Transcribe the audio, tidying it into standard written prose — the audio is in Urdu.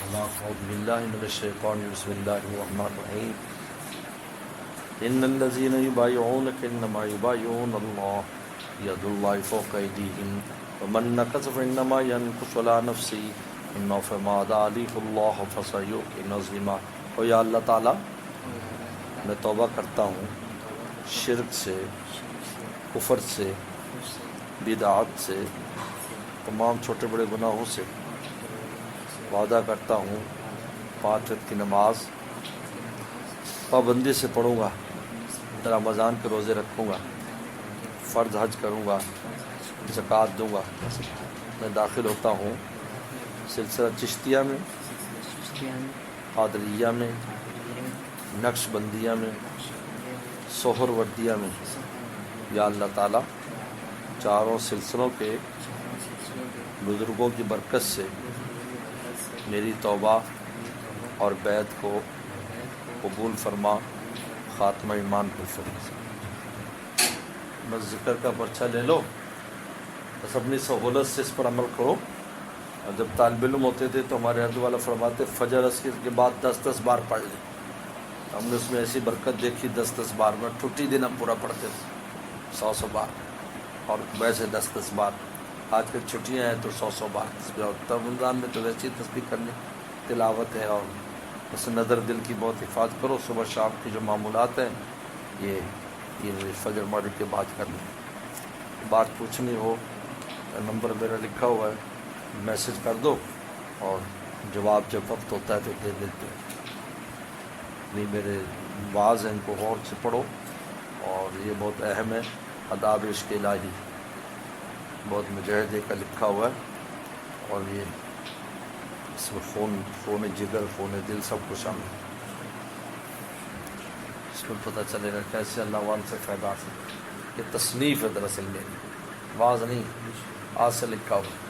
اعوذ باللہ من الشیطان بسم اللہ الرحمن الرحیم ان الذین یبایعونک انما یبایعون اللہ ید اللہ فوق ایدیہم ومن نکث فانما ینکث علی نفسہ انہ فما علیہ اللہ فسیؤتیہ عظیما۔ او یا اللہ تعالیٰ، میں توبہ کرتا ہوں شرک سے، کفر سے، بدعات سے، تمام چھوٹے بڑے گناہوں سے۔ وعدہ کرتا ہوں 5 وقت کی نماز پابندی سے پڑھوں گا، رمضان کے روزے رکھوں گا، فرض حج کروں گا، زکوٰۃ دوں گا۔ میں داخل ہوتا ہوں سلسلہ چشتیہ میں، قادریہ میں، نقش بندیہ میں، سہر وردیہ میں۔ یا اللہ تعالیٰ، چاروں سلسلوں کے بزرگوں کی برکت سے میری توبہ اور بیعت کو قبول فرما، خاتمہ ایمان پر فرما۔ بس ذکر کا پرچہ لے لو، بس اپنی سہولت سے اس پر عمل کرو۔ اور جب طالب علم ہوتے تھے تو ہمارے اردو والا فرماتے فجر عصر کے بعد 10 بار پڑھ لیں۔ ہم نے اس میں ایسی برکت دیکھی، 10 بار میں ٹوٹی دن ہم پورا پڑھتے تھے 100 بار، اور ویسے 10 بار۔ آج کل چھٹیاں ہیں تو 100 بار تسبیح، اور رمضان میں تو ویسی تسبیح کرنے تلاوت ہے۔ اور بس نظر دل کی بہت حفاظت کرو۔ صبح شام کی جو معمولات ہیں یہ فجر مغرب کے بعد کر لیں۔ بات پوچھنی ہو، نمبر میرا لکھا ہوا ہے، میسج کر دو اور جواب جب وقت ہوتا ہے تو دے دیتے ہیں۔ نہیں، میرے بعض ہیں ان کو غور سے پڑھو، اور یہ بہت اہم ہے۔ آداب عشق الہی بہت مجاہدے کا لکھا ہوا ہے، اور یہ اس میں خون جگر، خون دل سب کچھ شامل ہے۔ اس میں پتہ چلے گا کیسے اللہ وان سے فائدہ حاصل۔ یہ تصنیف ہے دراصل میری، واز نہیں، آج سے لکھا ہوا۔